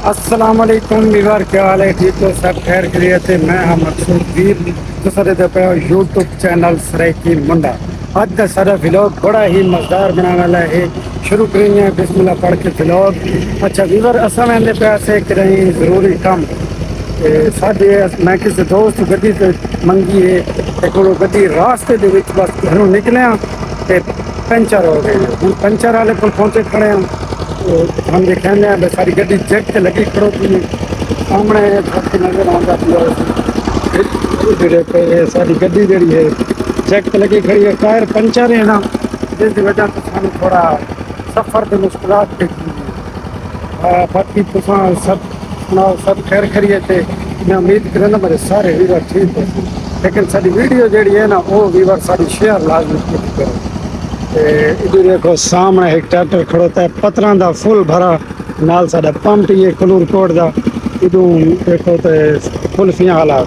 अस्सलाम वालेकुम वीवर, क्या हाल है? ठीक हो सब? खैर खैरियत है। मैं हाँ मकसूद वीर तुसरे दे पे यूट्यूब चैनल सराइकी मुंडा। आज का सारा व्लॉग बड़ा ही मज़ेदार बनाने वाला है। शुरू करेंगे बिस्मिल्लाह पढ़ के व्लॉग। अच्छा वीवर, असा मैंने पैसे करें ज़रूरी काम साढ़े मैं किसी दोस्त गड्डी से मंगी है ते कोलों गड्डी रास्ते दे विच बस घरों निकले ते पंचर हो गए। हम पंचर वाले को पहुंचे खड़े हैं। हम देखने हैं सारी गड्डी जैक ते लगी खड़ोती है। सामने छत नजर आता पे सारी गड्डी जी है जैक ते लगी खड़ी है। टायर पंचर है ना, जिसकी वजह से सानू थोड़ा सफ़र की मुश्किलात बाकी तुसा सब सुनाओ, सब खैर खैरियत है। मैं उम्मीद करना मेरे सारे वीवर ठीक है, लेकिन सारी वीडियो जी है ना वो वीवर सारी शेयर लाजमी करो। इधर देखो सामने एक ट्रैक्टर खड़ोता है पत्थर का फुल भरा नाल साडा पंप ही है खलूर कोट का। इधू देखो तो कुल्फियाँ वाला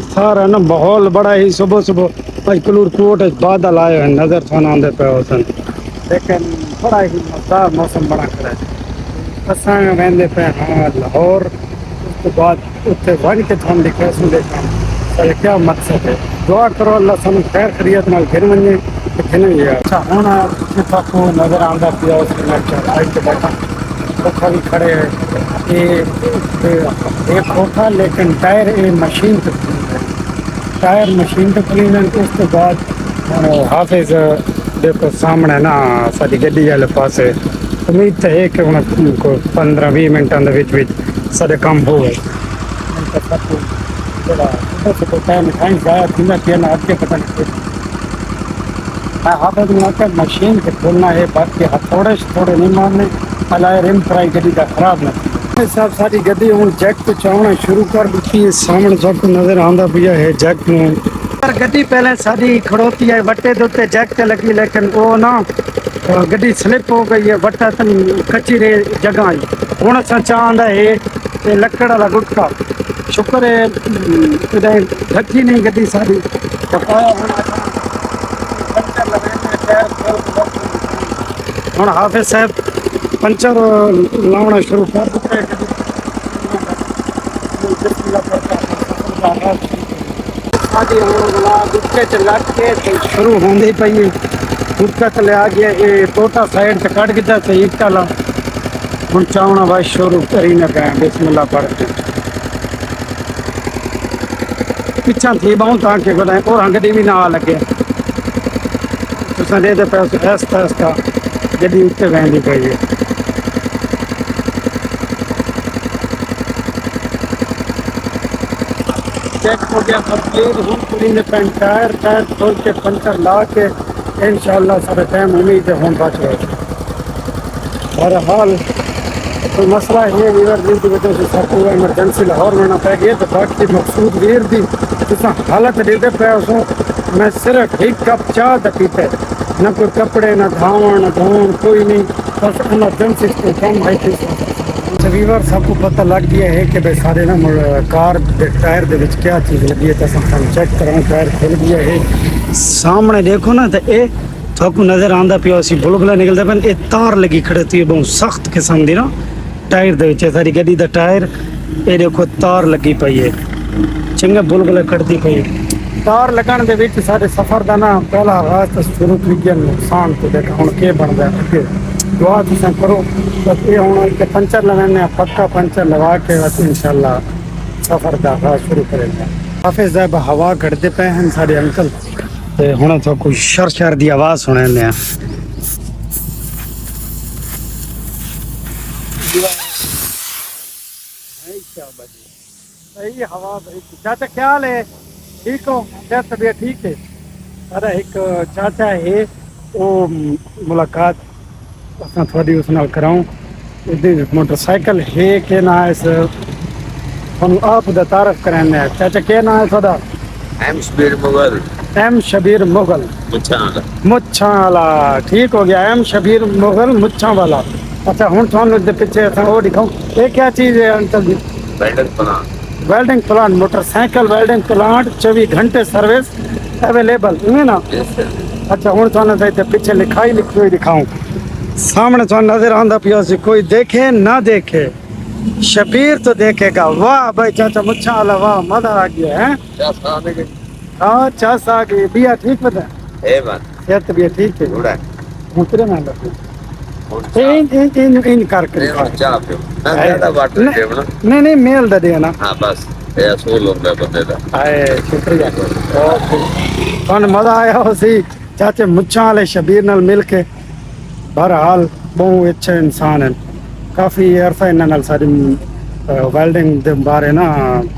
सारा ना माहौल बड़ा ही सुबह सुबह अज कलूर कोट बादल आए हैं नजर थाना आते पे सन, लेकिन बड़ा ही मजेदार मौसम बना खड़ा है। असा वहदे पे हाँ लाहौर, उस तो बाद उत्थे वन के थान दिखा सुनते सारे क्या मकसद है। दुआ करो अल्लाह सानू खैर खैरियत नाल घिर वने खिले गया। अच्छा हूँ आपको नजर आता पिया बैठा खोखा भी खड़े है ये खोखा, लेकिन टायर ये मशीन तो टायर मशीन तो क्लीन है। उस तो बाद हाफिज देखो सामने ना सारी गड्डी वाले पास उम्मीद तो है कि उनको 15-20 मिनटों के सारे काम हो गए। टाइम जाया थी ना अगे पता नहीं हाफिज में मशीन के खोलना है, बाकी हथौड़े थोड़े नहीं मारने अलाए रिम फ्राई गड्डी का खराब ना सब सारी गड्डी हूँ जैक तो चावना शुरू कर दी है। सामने सबको नजर आता पिया है जैक में गड्डी पहले सारी खड़ोती है वट्टे के उत्ते जैक ते लगी, लेकिन वो ना गड्डी स्लिप हो गई है वट्टा कच्ची रे जगह आई। हूँ असा चाहता है लकड़ वाला गुटका शुक्र है ढकी नहीं गड्डी सारी हूँ हाफिज साहब पंचर लाना शुरू कर दिता है। शुरू होंदी पई है गुटका चले आ गया ये टोटा साइड से कट गया से ईट ला हूँ चावना बस शुरू करी न पाए बिस्मिल्लाह पढ़ के पिछा थी बहु ताकि और गड्डी भी ना आ लगे दे पैसे ऐसा ऐसा गड्डी उत्ते बहती पई है। चेक हो गया कंप्लीट हूँ पूरी ने पेन टायर टायर खोल के पंचर ला के इंशाल्लाह सारे टाइम उम्मीद है हम बच गए। बहरहाल कोई मसला है वीवर जिनकी वजह से सबको इमरजेंसी लाहौर में ना पै गई तो बाकी मकसूद वीर दी हालत देते पे उसों मैं सिर्फ एक कप चाह तो पीते न कोई कपड़े न धावन न धोन कोई नहीं, बस इमरजेंसी को कम है। वीवर सबको पता लग गया है कि भाई सारे ना कार टायर के विच क्या चीज़ लगी है तो हम चेक कराओ टायर खुल गया है। सामने देखो ना तो ये थोड़ा नज़र आता पिया बुलबुला निकलता पे तार लगी खड़ती है बहुत सख्त किस्म की ना टायर के सारी गड्डी का टायर ये देखो तार लगी पई है चंगे बुलबुले कटती पई तार लगन के सारे सफ़र का ना पहला आगाज तो शुरू कर गया नुकसान तो देखा हूँ के बनता है दुआ तुम करो बस ये हूँ कि पंचर लगाने पक्का पंचर लगा के बस इंशाल्लाह सफ़र का आगाज शुरू करेंगे। हाफिज साहब हवा कटते पे हैं सारे अंकल तो हूँ तो कोई शर शर की आवाज़ सुने सही हवा। चाचा क्या हाल है? ठीक हो? क्या तबीयत ठीक है? अरे एक चाचा है वो मुलाकात अपना थोड़ी उस नाल कराऊं मोटरसाइकिल है के ना इस हम आप दा तारफ कराने चाचा क्या ना है थोड़ा? एम शबीर मुगल। एम शबीर मुगल मुच्छा वाला ठीक हो गया एम शबीर मुगल मुच्छा वाला। अच्छा हूँ थानू पिछे वो दिखाऊं ये क्या चीज़ है uncle ji? Welding plant motorcycle welding plant 24 घंटे सर्विस अवेलेबल है ना। अच्छा हूँ थाने पीछे लिखाई लिखी हुई दिखाऊं सामने थाने नजर आता पिया कोई देखे ना देखे शबीर तो देखेगा। वाह भाई चाचा मुच्छा वाला, वाह मजा आ गया है। क्या सामने के हाँ चास आ गई। बिया ठीक बता, है बात सेहत बिया ठीक है। थोड़ा उतरे ना लगे और इन करके चाह पे ना ज्यादा वाटर दे ना नहीं नहीं मेल दे देना। हाँ बस ये सोल होगा बंदे दा आए शुक्रिया। ओके तुम मजा आया हो सी चाचे मुच्छा वाले शबीर नाल मिल के। बहरहाल बहुत अच्छे इंसान है। काफ़ी अरसा इन्हां नाल सारी वैल्डिंग दे बारे ना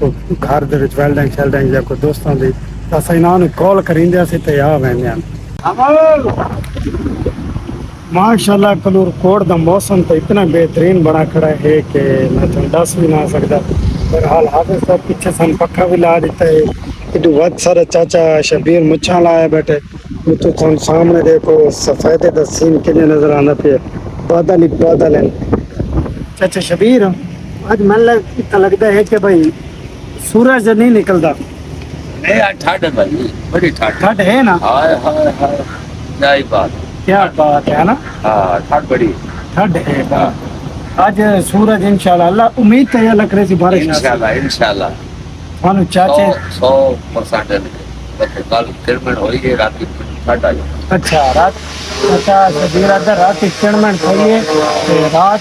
कोई घर दे विच वैल्डिंग शैल्डिंग या कोई दोस्तां दी तां असीं इन्हां नूं कॉल करींदे असीं ते आ वैंदे हन। माशाल्लाह कलूर कोट दा मौसम तो इतना बेहतरीन बना खड़ा है कि मैं तुम दस भी ना सकता। बहरहाल हाफिज साहब पीछे सन पक्का भी ला देता है। इतू बहुत सारे चाचा शबीर मुच्छा लाए बैठे। तो तुम सामने देखो सफेदे दा सीन किने नजर आंदा पे, बादल ही बादल है। चाचा शबीर आज मन लगता है कि भाई सूरज नहीं निकलता। नहीं यार ठाड है भाई बड़ी ठाड ठंड है ना। हाय हाय हाय क्या ही बात क्या बात है ना। हाँ ठाड बड़ी ठंड है आज सूरज इंशाल्लाह। अल्लाह उम्मीद तो लग रही थी बारिश इंशाल्लाह इंशाल्लाह मानो चाचे 100% कल फिर में होई है रात की ठाड आ जाए अच्छा रात अच्छा शबीर अदर रात एक्सपेरिमेंट चाहिए रात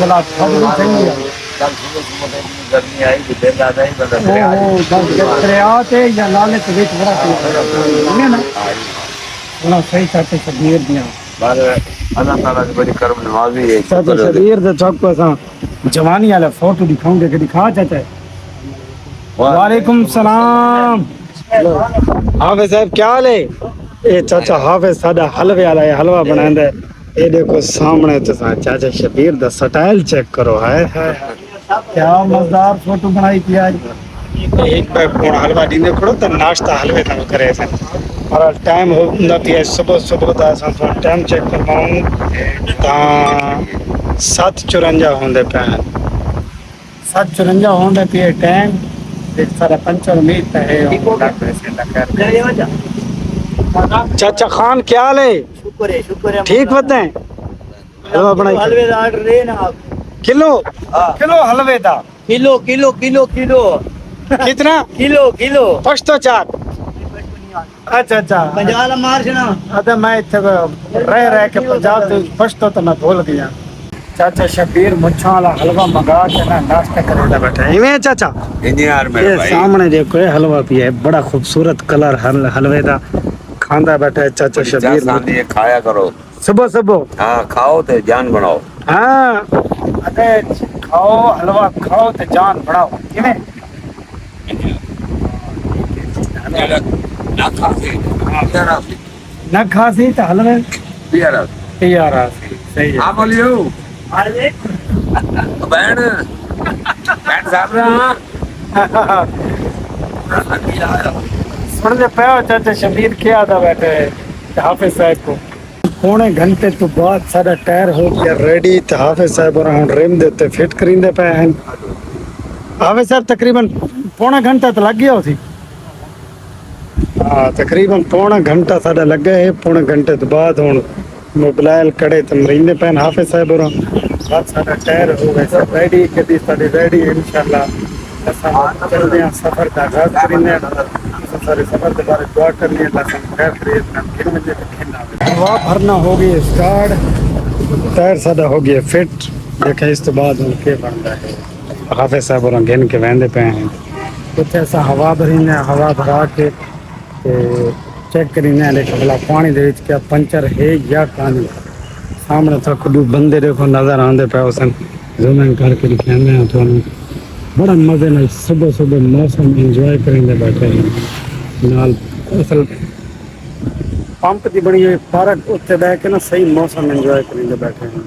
गला ठंड भी चाहिए। कल सुबह सुबह में इतनी गर्मी आई कि देर रात आई बंदा ओ बस दरिया ते या नाले के बीच बड़ा है ना। ना सही चाचे शबीर दिया बार अल्लाह ताला की बड़ी करम नवाजी है चाचा शबीर दे चौक पर सा जवानी वाला फोटो दिखाऊंगे कि दिखा चाचा। वालेकुम सलाम। हाफिज साहब क्या हाल है। ये चाचा हाफिज साडा हलवे वाला है, हलवा बनांदा है। ये देखो सामने तो चाचा शबीर दा स्टाइल चेक करो। है क्या मजेदार फोटो बनाई थी आज। एक पे कोण हलवा दीने खड़ो तो नाश्ता हलवे दा करे सन। और टाइम होंदा पिया सुबह सुबह दा सा टाइम चेक करवाऊं ता 7:54 होंदे पे 7:54 होंदे पे टाइम एक सारा पंचर उम्मीद है। चाचा खान क्या हाल है। शुक्र है ठीक बताएं हलवा बनाई हलवे का ऑर्डर दे ना आप। किलो किलो हलवे दा किलो किलो किलो किलो कितना किलो किलो पश्तो चार। अच्छा अच्छा पंजाब मार ना अरे मैं इतने रह के पंजाब तो पश्तो तो मैं भूल गया। चाचा शबीर मुच्छा वाला हलवा मंगा के ना नाश्ता करेगा बैठा है। इवें चाचा इंजीनियर मेरे ये भाई सामने देखो ये हलवा पिया है बड़ा खूबसूरत कलर हलवे दा खांदा बैठा है चाचा शबीर। शादी है खाया करो सुबह सुबह हाँ खाओ तो जान बनाओ हाँ अरे खाओ हलवा खाओ तो जान बढ़ाओ किवें ना खाते न खासी तो हलवे पिया तैयार आसी सही है। हाँ बोलियो बहन बहन साहब रहा सुन ले पाओ चाचा शबीर क्या था बैठे हाफिज साहब को। पौने घंटे तो बाद सारा टायर हो गया रेडी तो हाफिज साहब और हम रिम देते फिट करींदे पे हैं। हाफिज साहब तकरीबन पौना घंटा तो लग गया उसी। हाँ तकरीबन पौना घंटा साडा लग गया है। पौने घंटे तो बाद हुन मोबाइल कड़े तो मरींदे पे हाफिज साहब और बाद साडा टायर हो गया सब रेडी कदी साडी रेडी इंशाल्लाह असां चलदे हैं सफर दा आगाज करींदे हैं। सारे सफर के बारे दुआ करनी है अल्लाह खैर करे फिर मुझे हवा भरना हो गई स्टार्ट टायर साडा हो गया फिट। देखे इस तो बाद हुन के बनदा है हाफिज साहब और गिन के वेंदे पे हैं कुछ ऐसा हवा भरीने हवा भरा के चेक करीने लेकिन भला पानी दे विच क्या पंचर है या कहानी। सामने तो कुछ बंदे देखो नजर आंदे पे उसन जूम इन करके दिखाने हैं तो बड़ा मजे में सुबह सुबह मौसम एंजॉय करेंगे बैठे हैं नाल असल पंप की बनी हुई पार्क उत्ते बह के ना सही मौसम एंजॉय करेंगे बैठे हैं।